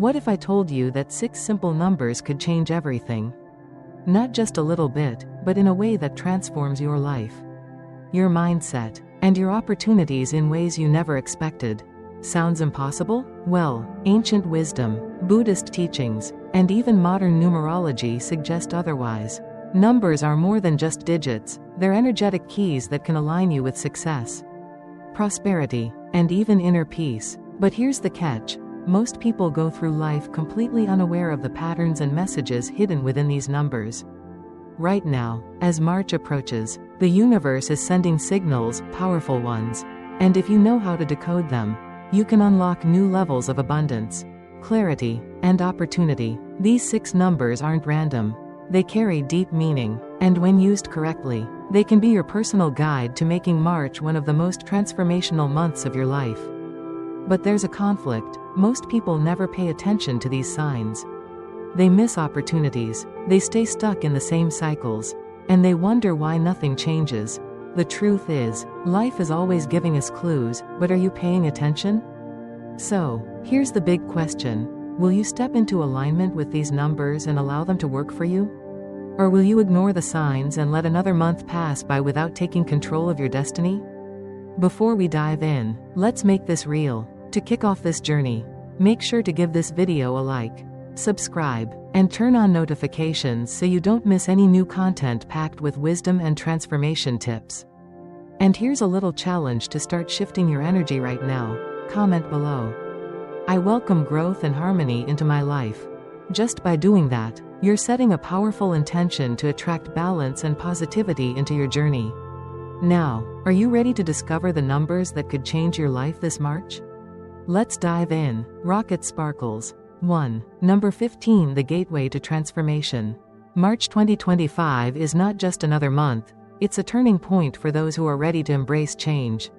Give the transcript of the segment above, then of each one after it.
What if I told you that 6 simple numbers could change everything? Not just a little bit, but in a way that transforms your life, your mindset, and your opportunities in ways you never expected. Sounds impossible? Well, ancient wisdom, Buddhist teachings, and even modern numerology suggest otherwise. Numbers are more than just digits, they're energetic keys that can align you with success, prosperity, and even inner peace. But here's the catch. Most people go through life completely unaware of the patterns and messages hidden within these numbers. Right now, as March approaches, the universe is sending signals, powerful ones. And if you know how to decode them, you can unlock new levels of abundance, clarity, and opportunity. These 6 numbers aren't random. They carry deep meaning, and when used correctly, they can be your personal guide to making March one of the most transformational months of your life. But there's a conflict. Most people never pay attention to these signs. They miss opportunities, they stay stuck in the same cycles, and they wonder why nothing changes. The truth is, life is always giving us clues, but are you paying attention? So, here's the big question. Will you step into alignment with these numbers and allow them to work for you? Or will you ignore the signs and let another month pass by without taking control of your destiny? Before we dive in, let's make this real. To kick off this journey, make sure to give this video a like, subscribe, and turn on notifications so you don't miss any new content packed with wisdom and transformation tips. And here's a little challenge to start shifting your energy right now. Comment below. I welcome growth and harmony into my life. Just by doing that, you're setting a powerful intention to attract balance and positivity into your journey. Now, are you ready to discover the numbers that could change your life this March? Let's dive in. Rocket sparkles. 1. Number 15, the gateway to transformation. March 2025 is not just another month, it's a turning point for those who are ready to embrace change.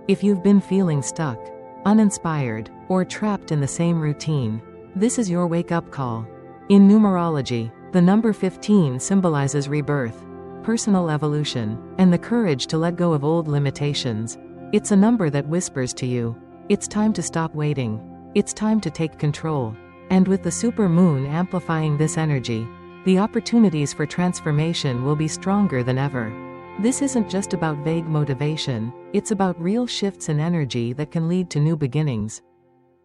If you've been feeling stuck, uninspired, or trapped in the same routine, this is your wake-up call. In numerology, the number 15 symbolizes rebirth, personal evolution, and the courage to let go of old limitations. It's a number that whispers to you, it's time to stop waiting. It's time to take control. And with the supermoon amplifying this energy, the opportunities for transformation will be stronger than ever. This isn't just about vague motivation, it's about real shifts in energy that can lead to new beginnings,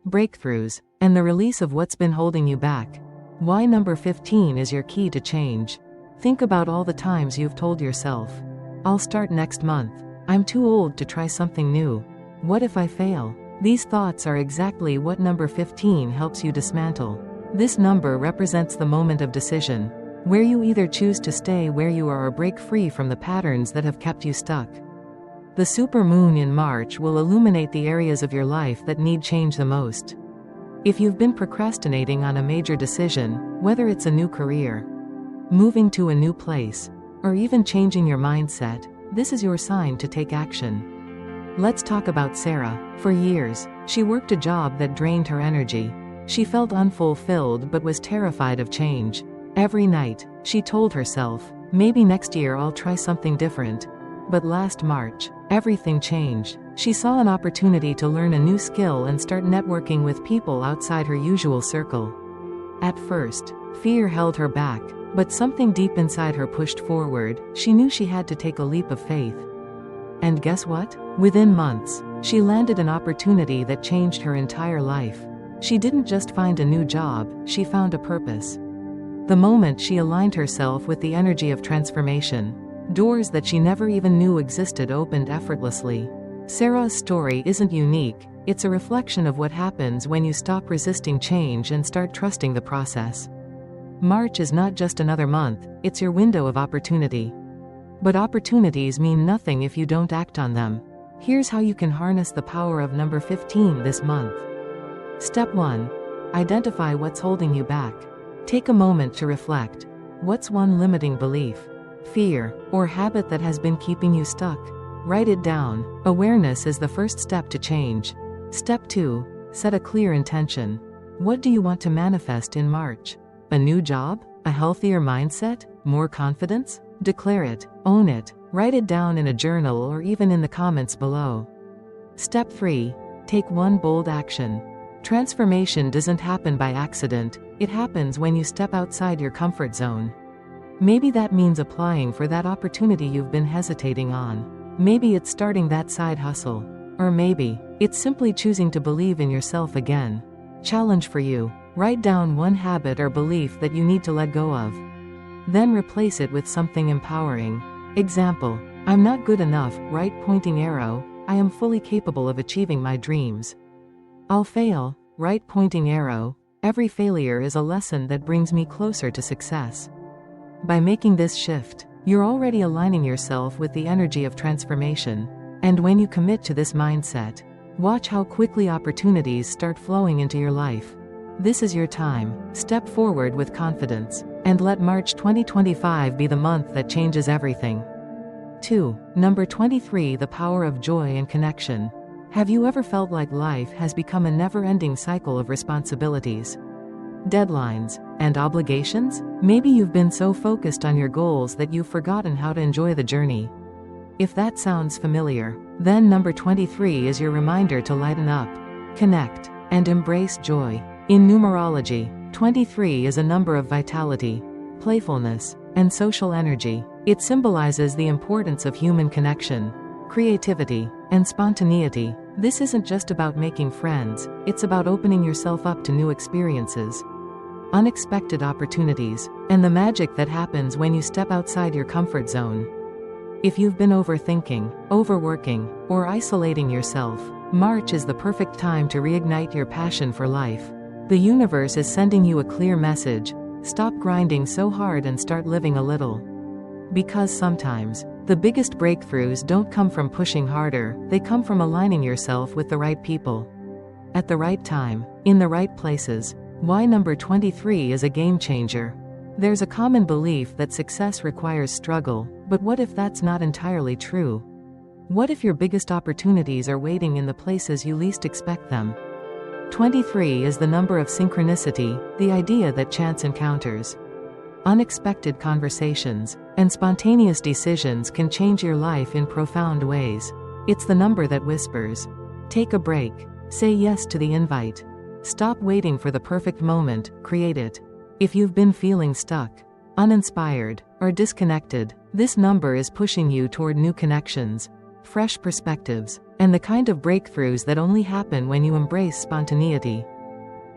breakthroughs, and the release of what's been holding you back. Why number 15 is your key to change. Think about all the times you've told yourself, I'll start next month. I'm too old to try something new. What if I fail? These thoughts are exactly what number 15 helps you dismantle. This number represents the moment of decision, where you either choose to stay where you are or break free from the patterns that have kept you stuck. The supermoon in March will illuminate the areas of your life that need change the most. If you've been procrastinating on a major decision, whether it's a new career, moving to a new place, or even changing your mindset, this is your sign to take action. Let's talk about Sarah. For years, she worked a job that drained her energy. She felt unfulfilled but was terrified of change. Every night, she told herself, maybe next year I'll try something different. But last March, everything changed. She saw an opportunity to learn a new skill and start networking with people outside her usual circle. At first, fear held her back, but something deep inside her pushed forward. She knew she had to take a leap of faith. And guess what? Within months, she landed an opportunity that changed her entire life. She didn't just find a new job, she found a purpose. The moment she aligned herself with the energy of transformation, doors that she never even knew existed opened effortlessly. Sarah's story isn't unique, it's a reflection of what happens when you stop resisting change and start trusting the process. March is not just another month, it's your window of opportunity. But opportunities mean nothing if you don't act on them. Here's how you can harness the power of number 15 this month. Step 1. Identify what's holding you back. Take a moment to reflect. What's one limiting belief, fear, or habit that has been keeping you stuck? Write it down. Awareness is the first step to change. Step 2. Set a clear intention. What do you want to manifest in March? A new job? A healthier mindset? More confidence? Declare it. Own it. Write it down in a journal or even in the comments below. Step 3. Take one bold action. Transformation doesn't happen by accident, it happens when you step outside your comfort zone. Maybe that means applying for that opportunity you've been hesitating on. Maybe it's starting that side hustle. Or maybe it's simply choosing to believe in yourself again. Challenge for you. Write down one habit or belief that you need to let go of. Then replace it with something empowering. Example: I'm not good enough, right pointing arrow, I am fully capable of achieving my dreams. I'll fail, right pointing arrow, every failure is a lesson that brings me closer to success. By making this shift, you're already aligning yourself with the energy of transformation. And when you commit to this mindset, watch how quickly opportunities start flowing into your life. This is your time. Step forward with confidence, and let March 2025 be the month that changes everything. 2. Number 23. The power of joy and connection. Have you ever felt like life has become a never-ending cycle of responsibilities, deadlines, and obligations? Maybe you've been so focused on your goals that you've forgotten how to enjoy the journey. If that sounds familiar, then number 23 is your reminder to lighten up, connect, and embrace joy. In numerology, 23 is a number of vitality, playfulness, and social energy. It symbolizes the importance of human connection, creativity, and spontaneity. This isn't just about making friends, it's about opening yourself up to new experiences, unexpected opportunities, and the magic that happens when you step outside your comfort zone. If you've been overthinking, overworking, or isolating yourself, March is the perfect time to reignite your passion for life. The universe is sending you a clear message: stop grinding so hard and start living a little. Because sometimes, the biggest breakthroughs don't come from pushing harder, they come from aligning yourself with the right people, at the right time, in the right places. Why number 23 is a game changer. There's a common belief that success requires struggle, but what if that's not entirely true? What if your biggest opportunities are waiting in the places you least expect them? 23 is the number of synchronicity, the idea that chance encounters, unexpected conversations, and spontaneous decisions can change your life in profound ways. It's the number that whispers, take a break, say yes to the invite, stop waiting for the perfect moment, create it. If you've been feeling stuck, uninspired, or disconnected, this number is pushing you toward new connections, fresh perspectives, and the kind of breakthroughs that only happen when you embrace spontaneity.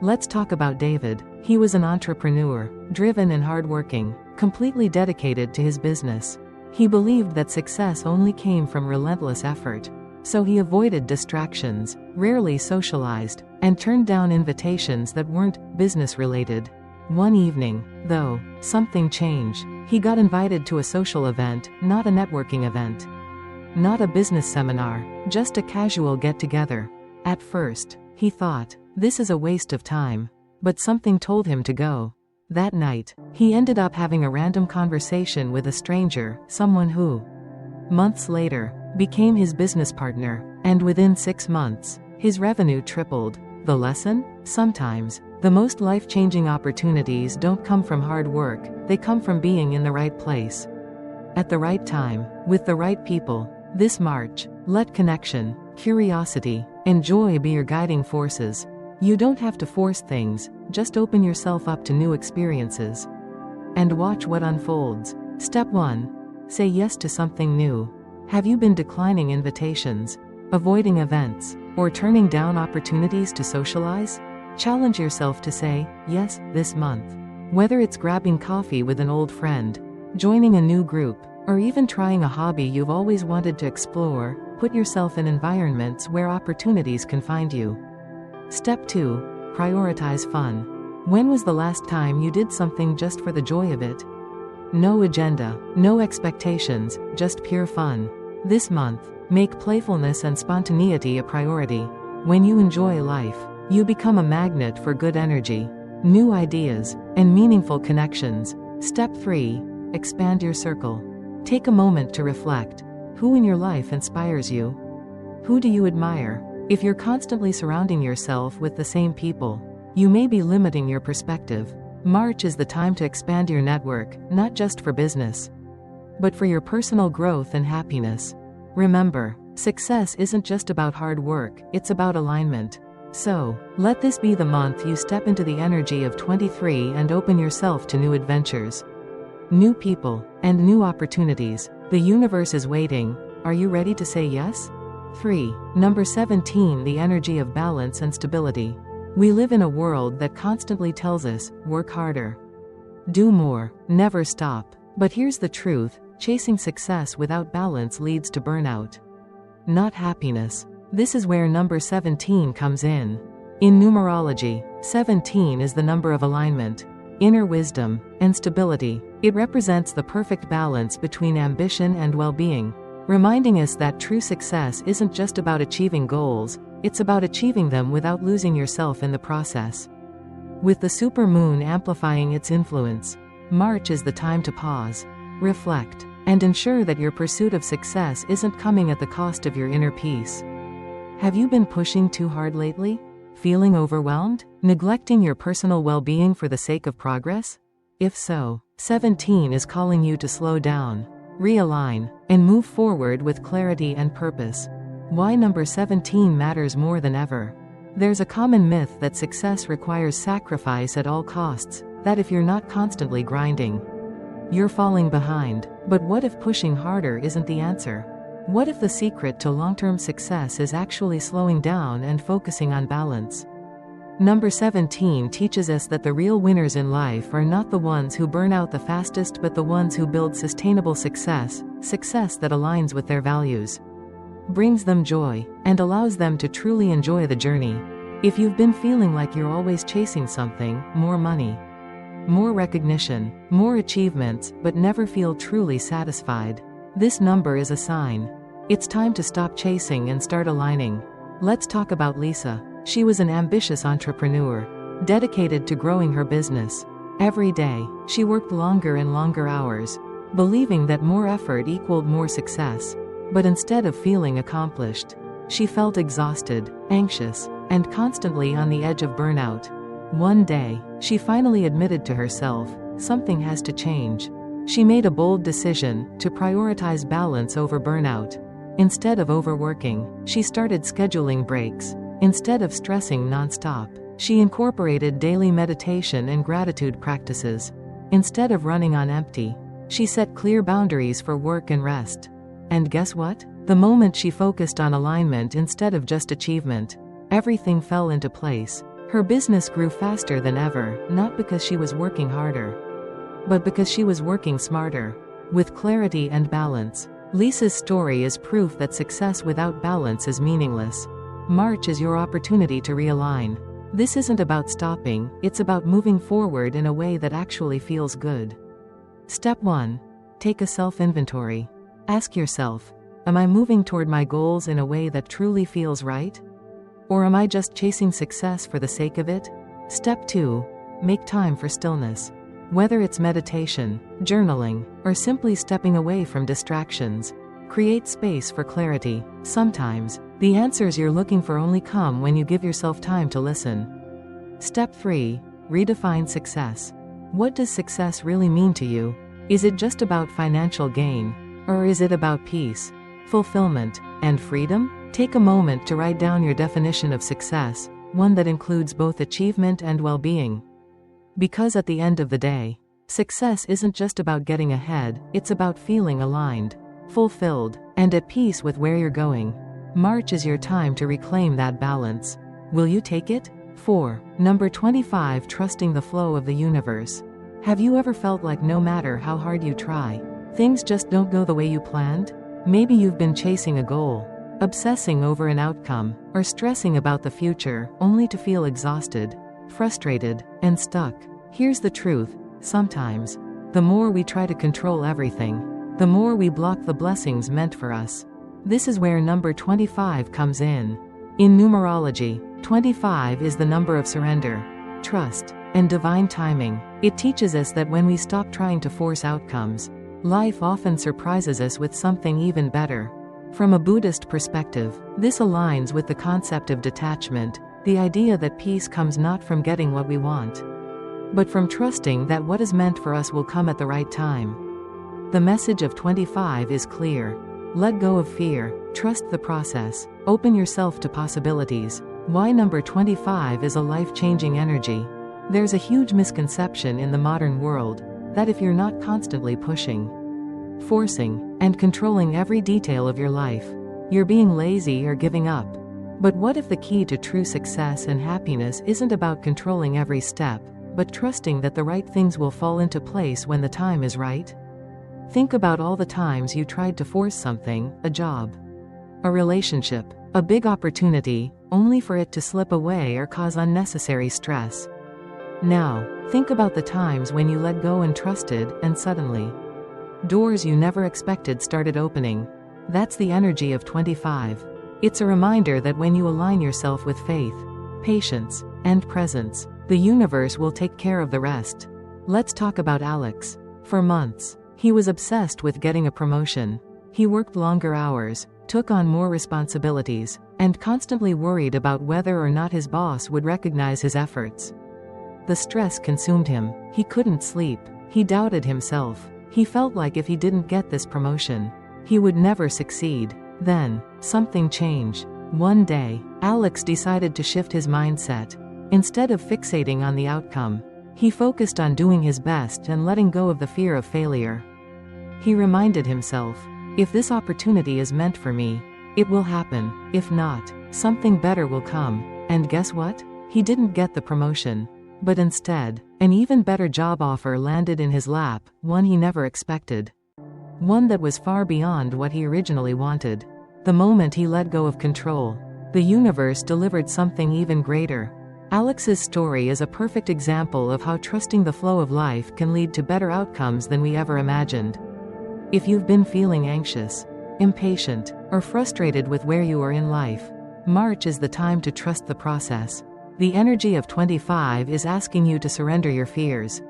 Let's talk about David. He was an entrepreneur, driven and hardworking, completely dedicated to his business. He believed that success only came from relentless effort. So he avoided distractions, rarely socialized, and turned down invitations that weren't business-related. One evening, though, something changed. He got invited to a social event, not a networking event. Not a business seminar, just a casual get-together. At first, he thought, this is a waste of time. But something told him to go. That night, he ended up having a random conversation with a stranger, someone who, months later, became his business partner, and within 6 months, his revenue tripled. The lesson? Sometimes, the most life-changing opportunities don't come from hard work, they come from being in the right place, at the right time, with the right people. This March, let connection, curiosity, and joy be your guiding forces. You don't have to force things, just open yourself up to new experiences. And watch what unfolds. Step 1. Say yes to something new. Have you been declining invitations, avoiding events, or turning down opportunities to socialize? Challenge yourself to say yes this month. Whether it's grabbing coffee with an old friend, joining a new group, or even trying a hobby you've always wanted to explore, put yourself in environments where opportunities can find you. Step 2. Prioritize fun. When was the last time you did something just for the joy of it? No agenda, no expectations, just pure fun. This month, make playfulness and spontaneity a priority. When you enjoy life, you become a magnet for good energy, new ideas, and meaningful connections. Step 3. Expand your circle. Take a moment to reflect. Who in your life inspires you? Who do you admire? If you're constantly surrounding yourself with the same people, you may be limiting your perspective. March is the time to expand your network, not just for business, but for your personal growth and happiness. Remember, success isn't just about hard work, it's about alignment. So, let this be the month you step into the energy of 23 and open yourself to new adventures, new people, and new opportunities. The universe is waiting. Are you ready to say yes? 3. Number 17. The energy of balance and stability. We live in a world that constantly tells us, work harder, do more, never stop. But here's the truth, chasing success without balance leads to burnout, not happiness. This is where number 17 comes in. In numerology, 17 is the number of alignment, inner wisdom, and stability. It represents the perfect balance between ambition and well-being, reminding us that true success isn't just about achieving goals, it's about achieving them without losing yourself in the process. With the supermoon amplifying its influence, March is the time to pause, reflect, and ensure that your pursuit of success isn't coming at the cost of your inner peace. Have you been pushing too hard lately? Feeling overwhelmed? Neglecting your personal well-being for the sake of progress? If so, 17 is calling you to slow down, realign, and move forward with clarity and purpose. Why number 17 matters more than ever. There's a common myth that success requires sacrifice at all costs, that if you're not constantly grinding, you're falling behind. But what if pushing harder isn't the answer? What if the secret to long-term success is actually slowing down and focusing on balance? Number 17 teaches us that the real winners in life are not the ones who burn out the fastest but the ones who build sustainable success, success that aligns with their values, brings them joy, and allows them to truly enjoy the journey. If you've been feeling like you're always chasing something, more money, more recognition, more achievements, but never feel truly satisfied, this number is a sign. It's time to stop chasing and start aligning. Let's talk about Lisa. She was an ambitious entrepreneur, dedicated to growing her business. Every day, she worked longer and longer hours, believing that more effort equaled more success. But instead of feeling accomplished, she felt exhausted, anxious, and constantly on the edge of burnout. One day, she finally admitted to herself, something has to change. She made a bold decision to prioritize balance over burnout. Instead of overworking, she started scheduling breaks. Instead of stressing non-stop, she incorporated daily meditation and gratitude practices. Instead of running on empty, she set clear boundaries for work and rest. And guess what? The moment she focused on alignment instead of just achievement, everything fell into place. Her business grew faster than ever, not because she was working harder, but because she was working smarter, with clarity and balance. Lisa's story is proof that success without balance is meaningless. March is your opportunity to realign. This isn't about stopping, it's about moving forward in a way that actually feels good. Step 1. Take a self-inventory. Ask yourself, am I moving toward my goals in a way that truly feels right? Or am I just chasing success for the sake of it? Step 2. Make time for stillness. Whether it's meditation, journaling, or simply stepping away from distractions, create space for clarity. Sometimes, the answers you're looking for only come when you give yourself time to listen. Step 3. Redefine success. What does success really mean to you? Is it just about financial gain? Or is it about peace, fulfillment, and freedom? Take a moment to write down your definition of success, one that includes both achievement and well-being. Because at the end of the day, success isn't just about getting ahead, it's about feeling aligned, fulfilled, and at peace with where you're going. March is your time to reclaim that balance. Will you take it? 4. Number 25. Trusting the flow of the universe. Have you ever felt like no matter how hard you try, things just don't go the way you planned? Maybe you've been chasing a goal, obsessing over an outcome, or stressing about the future, only to feel exhausted, frustrated, and stuck. Here's the truth. Sometimes, the more we try to control everything, the more we block the blessings meant for us. This is where number 25 comes in. In numerology, 25 is the number of surrender, trust, and divine timing. It teaches us that when we stop trying to force outcomes, life often surprises us with something even better. From a Buddhist perspective, this aligns with the concept of detachment, the idea that peace comes not from getting what we want, but from trusting that what is meant for us will come at the right time. The message of 25 is clear. Let go of fear, trust the process, open yourself to possibilities. Why number 25 is a life-changing energy. There's a huge misconception in the modern world that if you're not constantly pushing, forcing, and controlling every detail of your life, you're being lazy or giving up. But what if the key to true success and happiness isn't about controlling every step, but trusting that the right things will fall into place when the time is right? Think about all the times you tried to force something, a job, a relationship, a big opportunity, only for it to slip away or cause unnecessary stress. Now, think about the times when you let go and trusted, and suddenly, doors you never expected started opening. That's the energy of 25. It's a reminder that when you align yourself with faith, patience, and presence, the universe will take care of the rest. Let's talk about Alex. For months, he was obsessed with getting a promotion. He worked longer hours, took on more responsibilities, and constantly worried about whether or not his boss would recognize his efforts. The stress consumed him. He couldn't sleep. He doubted himself. He felt like if he didn't get this promotion, he would never succeed. Then, something changed. One day, Alex decided to shift his mindset. Instead of fixating on the outcome, he focused on doing his best and letting go of the fear of failure. He reminded himself, if this opportunity is meant for me, it will happen. If not, something better will come. And guess what? He didn't get the promotion. But instead, an even better job offer landed in his lap, one he never expected. One that was far beyond what he originally wanted. The moment he let go of control, the universe delivered something even greater. Alex's story is a perfect example of how trusting the flow of life can lead to better outcomes than we ever imagined. If you've been feeling anxious, impatient, or frustrated with where you are in life, March is the time to trust the process. The energy of 25 is asking you to surrender your fears.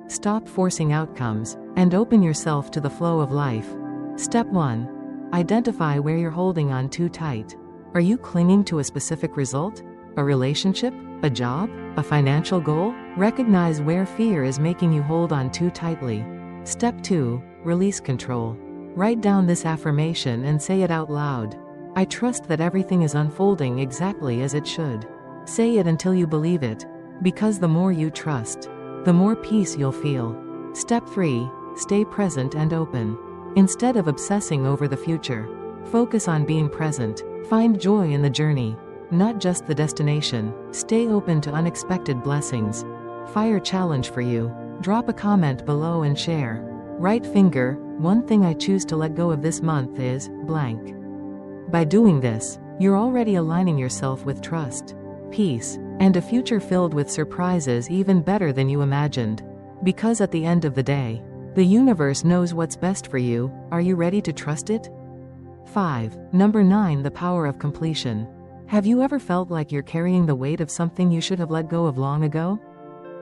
Stop forcing outcomes, and open yourself to the flow of life. Step 1. Identify where you're holding on too tight. Are you clinging to a specific result? A relationship? A job? A financial goal? Recognize where fear is making you hold on too tightly. Step 2. Release control. Write down this affirmation and say it out loud. I trust that everything is unfolding exactly as it should. Say it until you believe it, because the more you trust, the more peace you'll feel. Step 3. Stay present and open. Instead of obsessing over the future, focus on being present. Find joy in the journey, not just the destination. Stay open to unexpected blessings. Fire challenge for you. Drop a comment below and share. Right finger, one thing I choose to let go of this month is blank. By doing this, you're already aligning yourself with trust, peace, and a future filled with surprises even better than you imagined. Because at the end of the day, the universe knows what's best for you. Are you ready to trust it? 5. Number 9. The power of completion. Have you ever felt like you're carrying the weight of something you should have let go of long ago?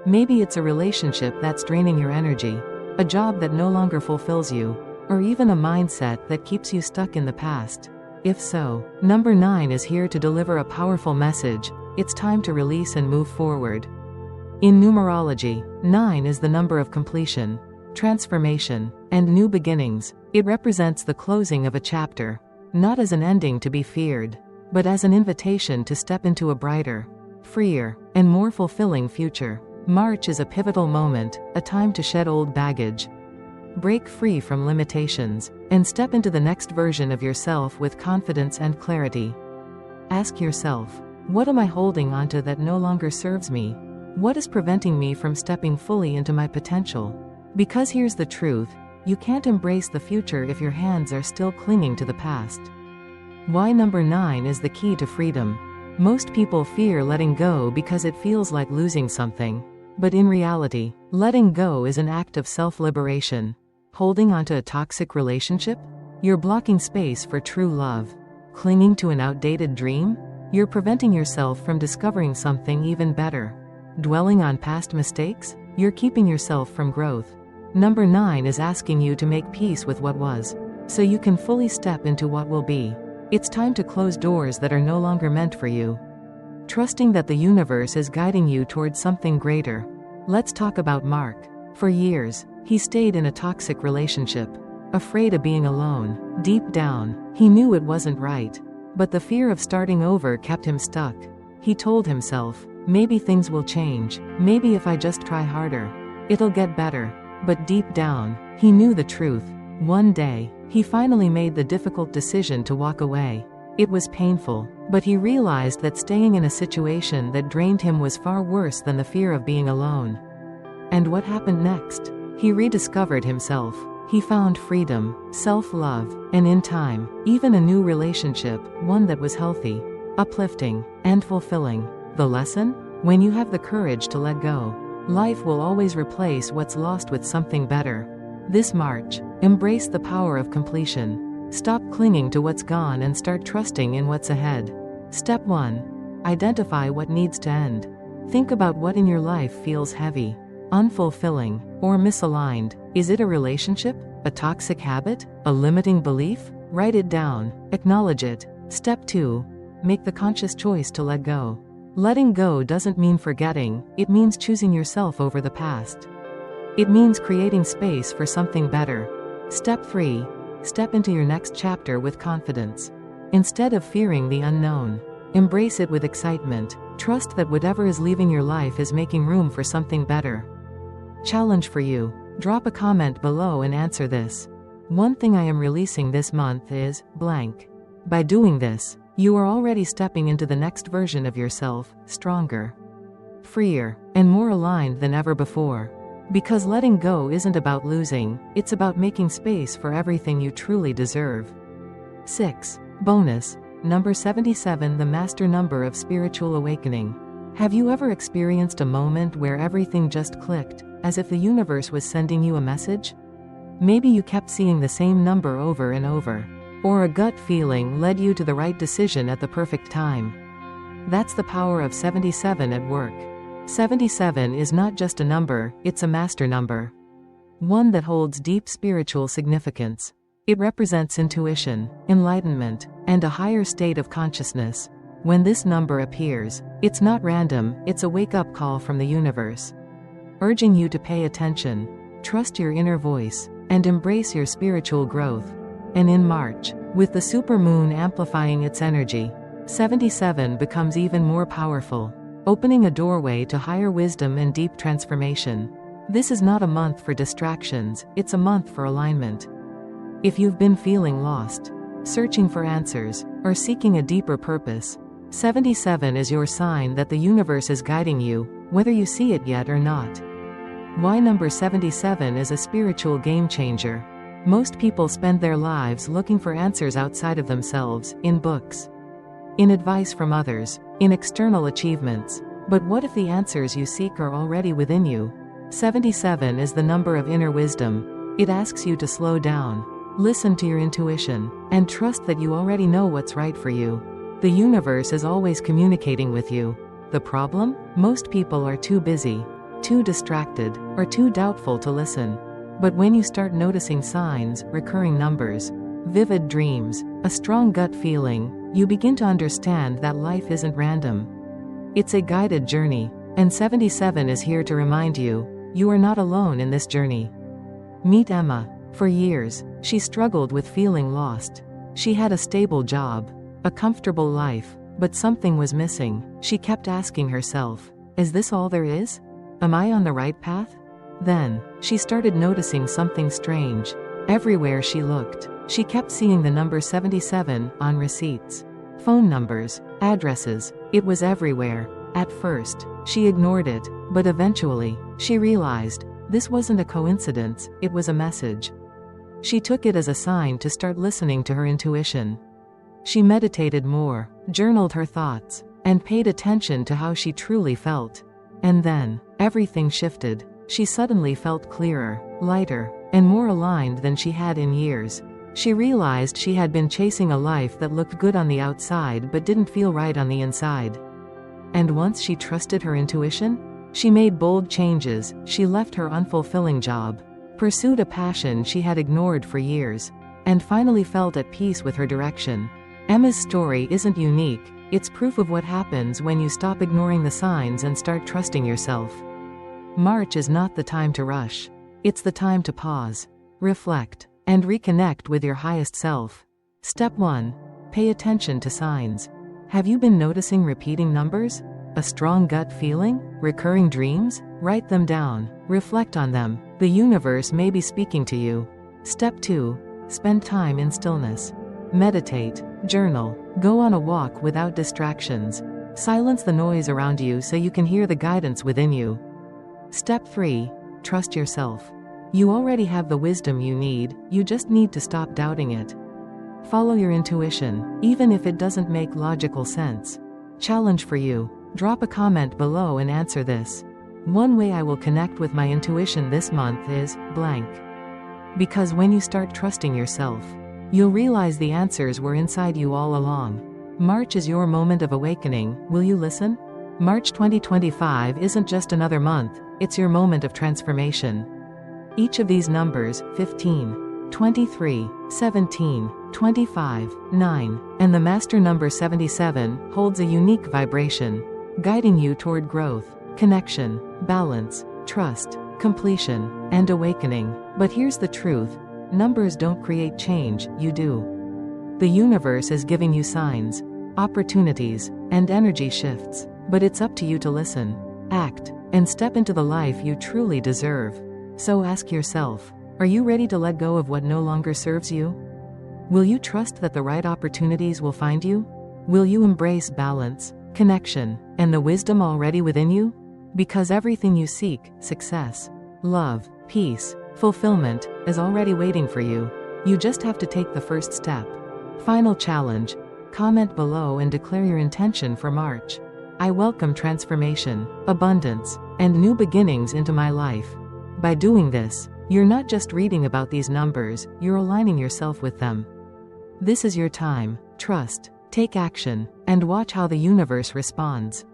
Maybe it's a relationship that's draining your energy, a job that no longer fulfills you, or even a mindset that keeps you stuck in the past. If so, number 9 is here to deliver a powerful message. It's time to release and move forward. In numerology, 9 is the number of completion, transformation, and new beginnings. It represents the closing of a chapter, not as an ending to be feared, but as an invitation to step into a brighter, freer, and more fulfilling future. March is a pivotal moment, a time to shed old baggage, break free from limitations, and step into the next version of yourself with confidence and clarity. Ask yourself, what am I holding onto that no longer serves me? What is preventing me from stepping fully into my potential? Because here's the truth, you can't embrace the future if your hands are still clinging to the past. Why number 9 is the key to freedom. Most people fear letting go because it feels like losing something. But in reality, letting go is an act of self-liberation. Holding onto a toxic relationship? You're blocking space for true love. Clinging to an outdated dream? You're preventing yourself from discovering something even better. Dwelling on past mistakes? You're keeping yourself from growth. Number 9 is asking you to make peace with what was, so you can fully step into what will be. It's time to close doors that are no longer meant for you, trusting that the universe is guiding you towards something greater. Let's talk about Mark. For years, he stayed in a toxic relationship, afraid of being alone. Deep down, he knew it wasn't right, but the fear of starting over kept him stuck. He told himself, maybe things will change, maybe if I just try harder, it'll get better. But deep down, he knew the truth. One day, he finally made the difficult decision to walk away. It was painful, but he realized that staying in a situation that drained him was far worse than the fear of being alone. And what happened next? He rediscovered himself. He found freedom, self-love, and in time, even a new relationship, one that was healthy, uplifting, and fulfilling. The lesson? When you have the courage to let go, life will always replace what's lost with something better. This March, embrace the power of completion. Stop clinging to what's gone and start trusting in what's ahead. Step 1. Identify what needs to end. Think about what in your life feels heavy, unfulfilling, or misaligned. Is it a relationship? A toxic habit? A limiting belief? Write it down. Acknowledge it. Step 2. Make the conscious choice to let go. Letting go doesn't mean forgetting, it means choosing yourself over the past. It means creating space for something better. Step 3. Step into your next chapter with confidence. Instead of fearing the unknown, embrace it with excitement. Trust that whatever is leaving your life is making room for something better. Challenge for you. Drop a comment below and answer this. One thing I am releasing this month is blank. By doing this, you are already stepping into the next version of yourself, stronger, freer, and more aligned than ever before. Because letting go isn't about losing, it's about making space for everything you truly deserve. 6. Bonus. Number 77, the master number of spiritual awakening. Have you ever experienced a moment where everything just clicked, as if the universe was sending you a message? Maybe you kept seeing the same number over and over, or a gut feeling led you to the right decision at the perfect time. That's the power of 77 at work. 77 is not just a number, it's a master number. One that holds deep spiritual significance. It represents intuition, enlightenment, and a higher state of consciousness. When this number appears, it's not random, it's a wake-up call from the universe, urging you to pay attention, trust your inner voice, and embrace your spiritual growth. And in March, with the supermoon amplifying its energy, 77 becomes even more powerful, opening a doorway to higher wisdom and deep transformation. This is not a month for distractions, it's a month for alignment. If you've been feeling lost, searching for answers, or seeking a deeper purpose, 77 is your sign that the universe is guiding you, whether you see it yet or not. Why number 77 is a spiritual game changer. Most people spend their lives looking for answers outside of themselves, in books, in advice from others, in external achievements. But what if the answers you seek are already within you? 77 is the number of inner wisdom. It asks you to slow down, listen to your intuition, and trust that you already know what's right for you. The universe is always communicating with you. The problem? Most people are too busy, too distracted, or too doubtful to listen. But when you start noticing signs, recurring numbers, vivid dreams, a strong gut feeling, you begin to understand that life isn't random. It's a guided journey, and 77 is here to remind you, you are not alone in this journey. Meet Emma. For years, she struggled with feeling lost. She had a stable job, a comfortable life, but something was missing. She kept asking herself, is this all there is? Am I on the right path? Then, she started noticing something strange. Everywhere she looked, she kept seeing the number 77 on receipts, phone numbers, addresses. It was everywhere. At first, she ignored it, but eventually, she realized this wasn't a coincidence, it was a message. She took it as a sign to start listening to her intuition. She meditated more, journaled her thoughts, and paid attention to how she truly felt. And then, everything shifted. She suddenly felt clearer, lighter, and more aligned than she had in years. She realized she had been chasing a life that looked good on the outside but didn't feel right on the inside. And once she trusted her intuition, she made bold changes. She left her unfulfilling job, pursued a passion she had ignored for years, and finally felt at peace with her direction. Emma's story isn't unique, it's proof of what happens when you stop ignoring the signs and start trusting yourself. March is not the time to rush. It's the time to pause, reflect, and reconnect with your highest self. Step 1. Pay attention to signs. Have you been noticing repeating numbers? A strong gut feeling? Recurring dreams? Write them down. Reflect on them. The universe may be speaking to you. Step 2. Spend time in stillness. Meditate. Journal. Go on a walk without distractions. Silence the noise around you so you can hear the guidance within you. Step 3. Trust yourself. You already have the wisdom you need, you just need to stop doubting it. Follow your intuition, even if it doesn't make logical sense. Challenge for you. Drop a comment below and answer this. One way I will connect with my intuition this month is blank. Because when you start trusting yourself, you'll realize the answers were inside you all along. March is your moment of awakening, will you listen? March 2025 isn't just another month, it's your moment of transformation. Each of these numbers, 15, 23, 17, 25, 9, and the master number 77, holds a unique vibration, guiding you toward growth, connection, balance, trust, completion, and awakening. But here's the truth. Numbers don't create change, you do. The universe is giving you signs, opportunities, and energy shifts. But it's up to you to listen, act, and step into the life you truly deserve. So ask yourself, are you ready to let go of what no longer serves you? Will you trust that the right opportunities will find you? Will you embrace balance, connection, and the wisdom already within you? Because everything you seek, success, love, peace, fulfillment, is already waiting for you. You just have to take the first step. Final challenge. Comment below and declare your intention for March. I welcome transformation, abundance, and new beginnings into my life. By doing this, you're not just reading about these numbers, you're aligning yourself with them. This is your time. Trust, take action, and watch how the universe responds.